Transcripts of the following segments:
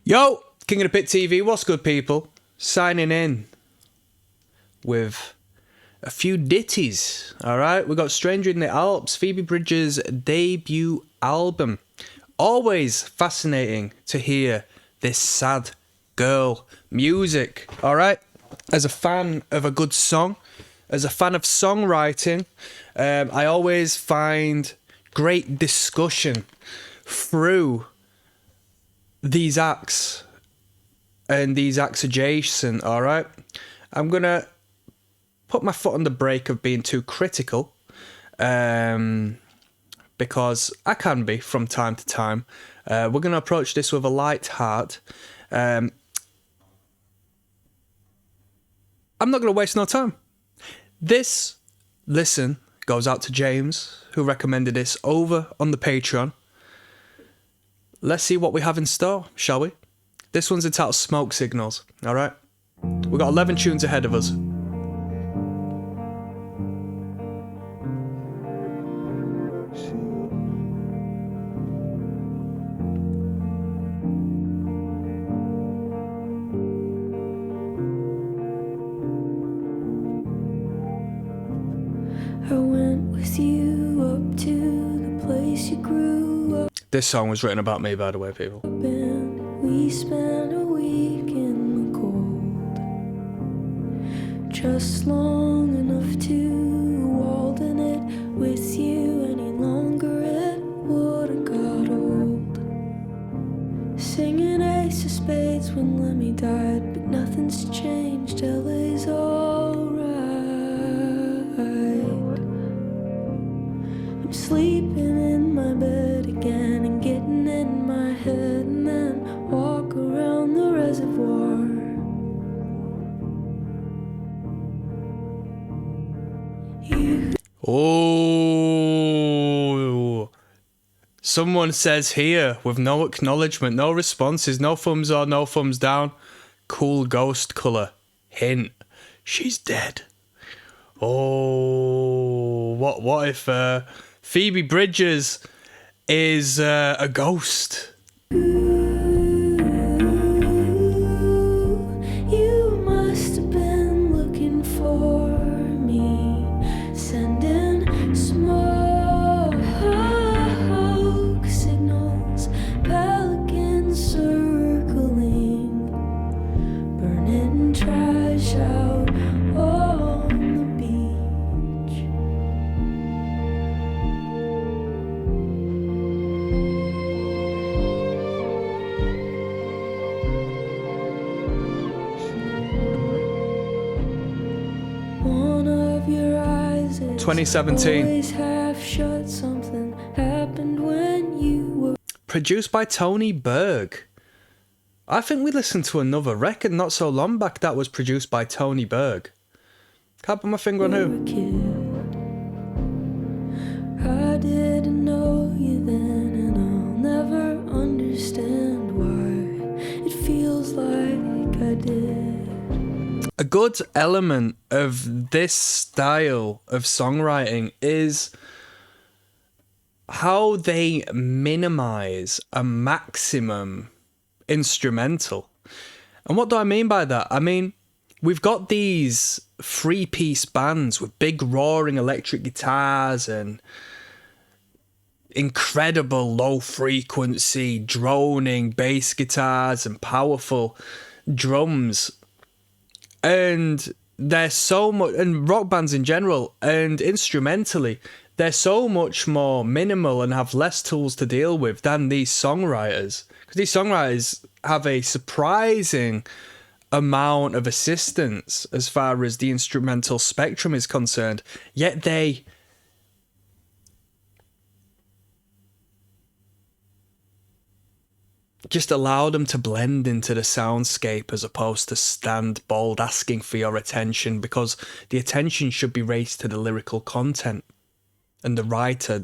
Yo, King of the Pit TV, what's good, people? Signing in with a few ditties, alright? We got Stranger in the Alps, Phoebe Bridgers' debut album. Always fascinating to hear this sad girl music, alright? As a fan of a good song, as a fan of songwriting, I always find great discussion through these acts and these acts adjacent, alright? I'm gonna put my foot on the brake of being too critical, because I can be from time to time. We're gonna approach this with a light heart. I'm not gonna waste no time. This listen goes out to James, who recommended this over on the Patreon. Let's see what we have in store, shall we? This one's entitled Smoke Signals, alright? We've got 11 tunes ahead of us. I went with you up to the place you grew up. This song was written about me, by the way, people. And we spent a week in the cold, just long enough to walden it with you. Any longer it would've got old. Singing Ace of Spades when Lemmy died, but nothing's changed. LA's alright. I'm sleeping in my bed again and getting in my head, and then walk around the reservoir. Oh, someone says here with no acknowledgement, no responses, no thumbs up, no thumbs down. Cool ghost colour. Hint, she's dead. Oh, what if Phoebe Bridgers is a ghost? You must have been looking for me, sending smoke signals, pelicans circling, burning trash out on the beach. One of your eyes is 2017. always half shut. Something happened when you were. Produced by Tony Berg. I think we listened to another record not so long back that was produced by Tony Berg. Can't put my finger on who. a kid. I didn't know you then, and I'll never understand why it feels like I did. A good element of this style of songwriting is how they minimize a maximum instrumental. And what do I mean by that? I mean, we've got these three-piece bands with big roaring electric guitars and incredible low-frequency droning bass guitars and powerful drums. And there's so much, and rock bands in general, and instrumentally, they're so much more minimal and have less tools to deal with than these songwriters. Because these songwriters have a surprising amount of assistance as far as the instrumental spectrum is concerned, yet they just allow them to blend into the soundscape as opposed to stand bold asking for your attention, because the attention should be raised to the lyrical content and the writer,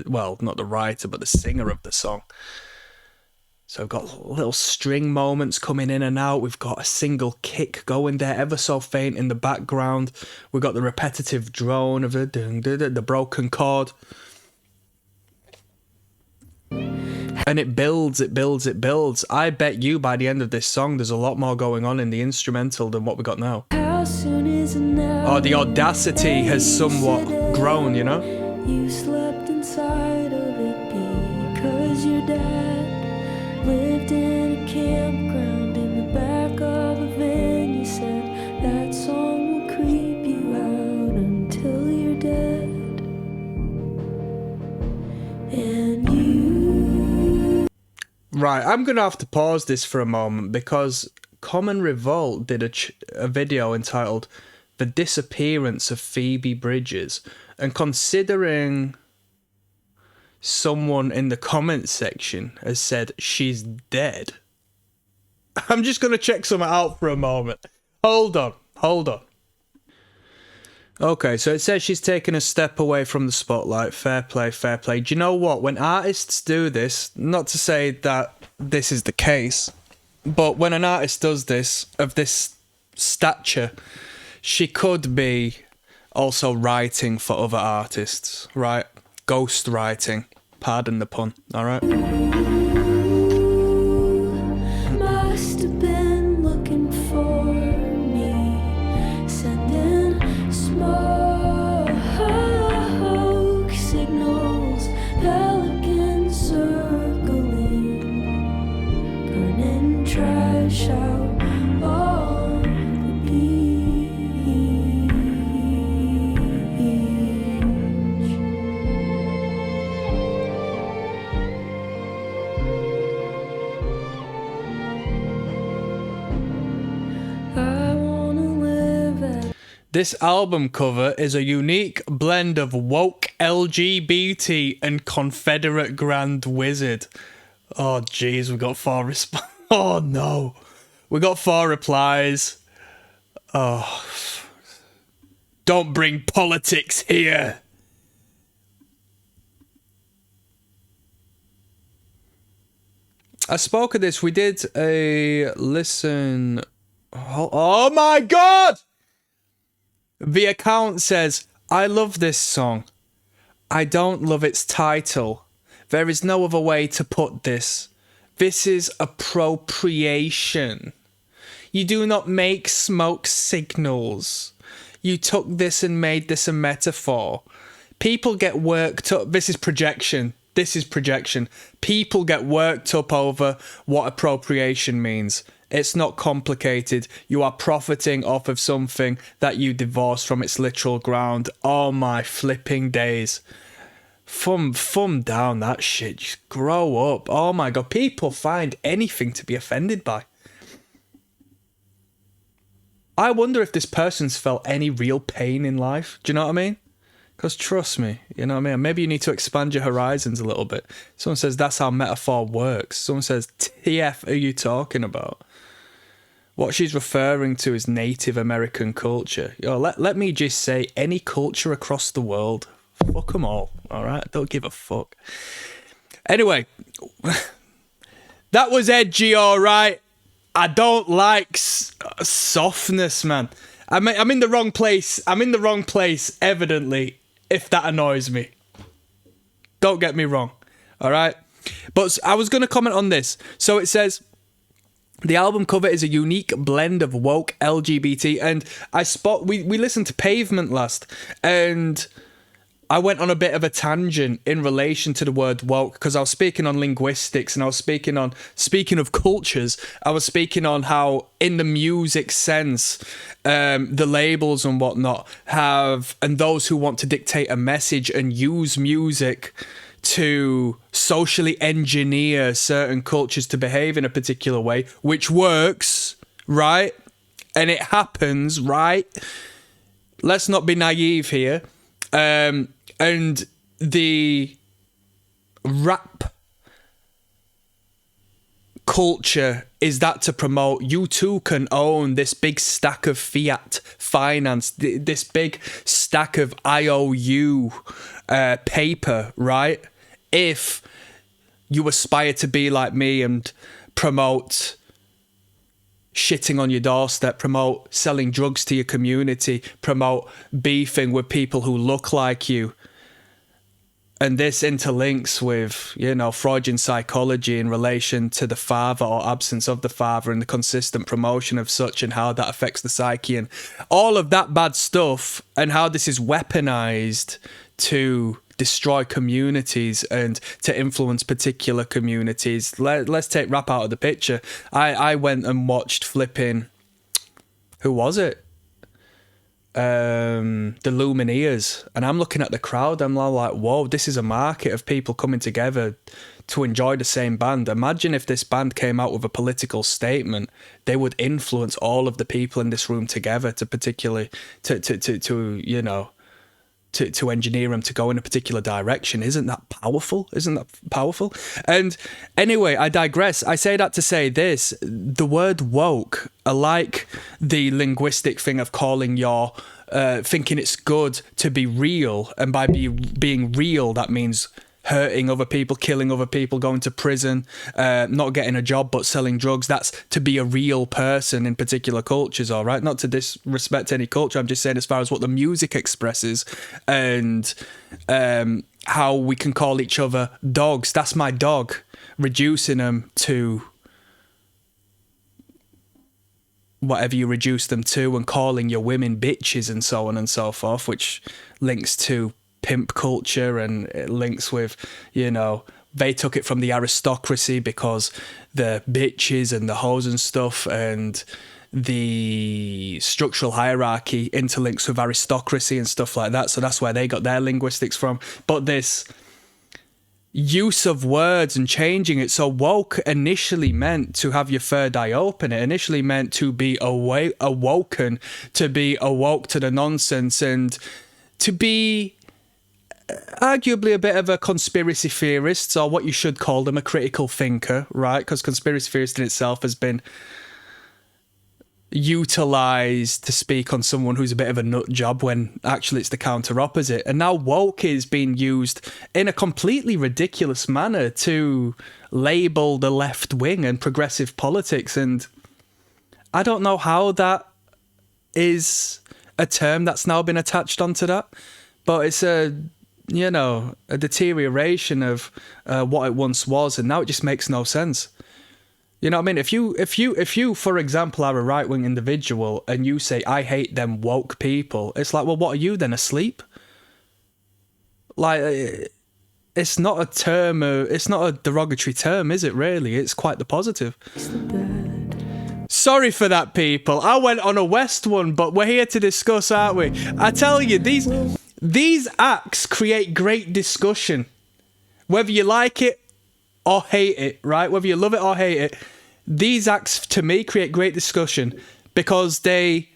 well, not the writer, but the singer of the song. So we've got little string moments coming in and out. We've got a single kick going there, ever so faint in the background. We've got the repetitive drone of the broken chord. And it builds, it builds, it builds. I bet you by the end of this song, there's a lot more going on in the instrumental than what we got now. How soon is it now? Or the audacity has somewhat grown, you know? You slept inside of it because your dad lived in a campground in the back of a van. You said that song will creep you out until you're dead. And you... Right, I'm going to have to pause this for a moment because Common Revolt did a video entitled The Disappearance of Phoebe Bridgers. And considering someone in the comments section has said she's dead, I'm just going to check something out for a moment. Hold on. Okay, so it says she's taken a step away from the spotlight. Fair play, fair play. Do you know what? When artists do this, not to say that this is the case, but when an artist does this, of this stature, she could be also writing for other artists, right? Ghost writing. Pardon the pun, alright? Must have been looking for me, sending smoke signals, pelicans circling, burning trash out on the beach. I wanna live at This album cover is a unique blend of woke LGBT and Confederate Grand Wizard. Oh, jeez, we got 4 responses. Oh, no. We got 4 replies. Oh. Don't bring politics here. I spoke of this. We did a listen. Oh my God! The account says, I love this song. I don't love its title. There is no other way to put this. This is appropriation. You do not make smoke signals. You took this and made this a metaphor. People get worked up. This is projection. People get worked up over what appropriation means. It's not complicated. You are profiting off of something that you divorced from its literal ground. Oh my flipping days. Thumb down that shit. Just grow up. Oh my God. People find anything to be offended by. I wonder if this person's felt any real pain in life. Do you know what I mean? Because trust me, you know what I mean? Maybe you need to expand your horizons a little bit. Someone says that's how metaphor works. Someone says, TF are you talking about? What she's referring to is Native American culture. Yo, let me just say, any culture across the world, fuck them all, alright? Don't give a fuck. Anyway, that was edgy, alright? I don't like softness, man. I'm in the wrong place. I'm in the wrong place, evidently, if that annoys me. Don't get me wrong, alright? But I was going to comment on this. So it says, the album cover is a unique blend of woke LGBT, and we listened to Pavement last, and I went on a bit of a tangent in relation to the word woke, because I was speaking on linguistics, and I was speaking of cultures, I was speaking on how in the music sense, the labels and whatnot and those who want to dictate a message and use music to socially engineer certain cultures to behave in a particular way, which works, right? And it happens, right? Let's not be naive here. And the rap culture is that to promote you too can own this big stack of fiat finance, this big stack of IOU paper, right? If you aspire to be like me and promote shitting on your doorstep, promote selling drugs to your community, promote beefing with people who look like you, And this interlinks with, you know, Freudian psychology in relation to the father or absence of the father and the consistent promotion of such and how that affects the psyche and all of that bad stuff and how this is weaponized to destroy communities and to influence particular communities. Let's take rap out of the picture. I went and watched flipping... Who was it? The Lumineers, and I'm looking at the crowd. I'm like, whoa, this is a market of people coming together to enjoy the same band. Imagine if this band came out with a political statement, they would influence all of the people in this room together to particularly you know, to engineer them to go in a particular direction. Isn't that powerful? Isn't that powerful? And anyway, I digress. I say that to say this: the word woke, like the linguistic thing of calling your thinking it's good to be real, and by being real, that means hurting other people, killing other people, going to prison, not getting a job but selling drugs. That's to be a real person in particular cultures, all right? Not to disrespect any culture. I'm just saying as far as what the music expresses and how we can call each other dogs. That's my dog. Reducing them to whatever you reduce them to, and calling your women bitches and so on and so forth, which links to pimp culture, and it links with, you know, they took it from the aristocracy because the bitches and the hoes and stuff, and the structural hierarchy interlinks with aristocracy and stuff like that. So that's where they got their linguistics from. But this use of words and changing it. So woke initially meant to have your third eye open. It initially meant to be awoken, to be awoke to the nonsense, and to be arguably a bit of a conspiracy theorist, or what you should call them, a critical thinker, right? Because conspiracy theorist in itself has been utilized to speak on someone who's a bit of a nut job, when actually it's the counter opposite. And now woke is being used in a completely ridiculous manner to label the left wing and progressive politics. And I don't know how that is a term that's now been attached onto that, but it's a deterioration of what it once was, and now it just makes no sense. You know what I mean? If you, for example, are a right-wing individual and you say, I hate them woke people, it's like, well, what are you then, asleep? Like, it's not a term, it's not a derogatory term, is it really? It's quite the positive. Sorry for that, people. I went on a West one, but we're here to discuss, aren't we? I tell you, these acts create great discussion. Whether you like it or hate it, right? Whether you love it or hate it, these acts, to me, create great discussion because they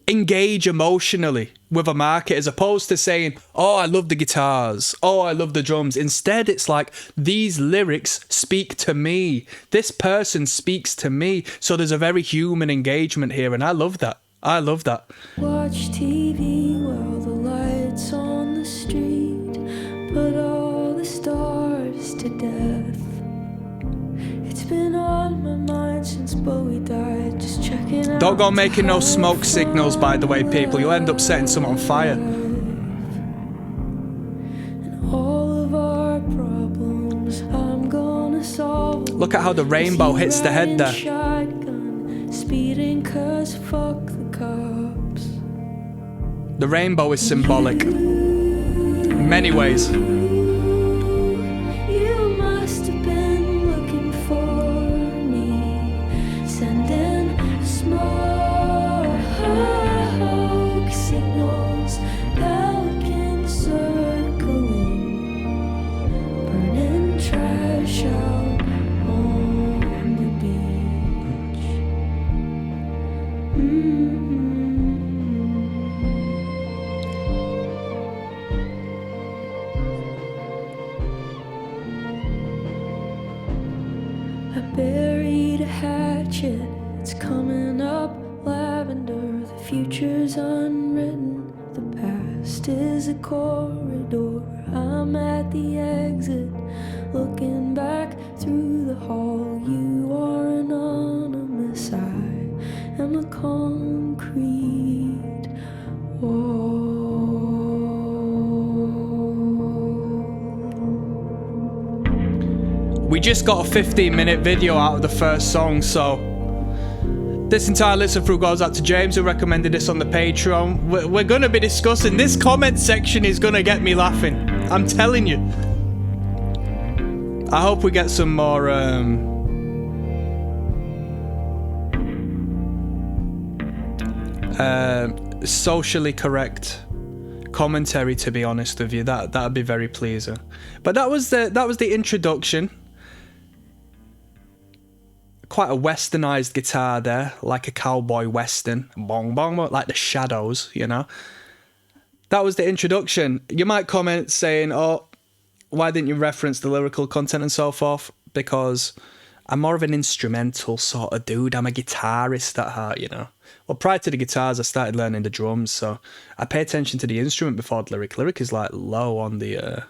engage emotionally with a market, as opposed to saying, oh, I love the guitars, oh, I love the drums. Instead, it's like, these lyrics speak to me. This person speaks to me. So there's a very human engagement here, and I love that. I love that. Watch TV while the lights on the street put all the stars to death. It's been on my mind since Bowie died, just checking out. Don't go making no smoke signals, by the way, people. You'll end up setting someone on fire. And all of our problems I'm gonna solve. Look at how the rainbow hits the head there. Shotgun, speeding 'cause fuck the cops. The rainbow is symbolic in many ways. You must have been looking for me, sending smoke signals, pelicans circling, burning trash out on the beach. I buried a hatchet, it's coming up lavender. The future's unwritten, the past is a corridor. I'm at the exit, looking back through the hall. You are anonymous, I am a concrete wall. We just got a 15-minute video out of the first song, so this entire listen through goes out to James, who recommended this on the Patreon. We're going to be discussing this. Comment section is going to get me laughing. I'm telling you. I hope we get some more socially correct commentary, to be honest with you. That'd be very pleasing. But that was the introduction. Quite a westernized guitar there, like a cowboy western. Bong bong, like the Shadows, you know. That was the introduction. You might comment saying, oh, why didn't you reference the lyrical content and so forth? Because I'm more of an instrumental sort of dude. I'm a guitarist at heart, you know. Well, prior to the guitars, I started learning the drums, so I pay attention to the instrument before the lyric. Lyric is like low on the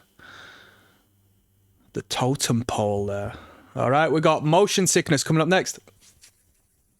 totem pole there. All right, we got Motion Sickness coming up next.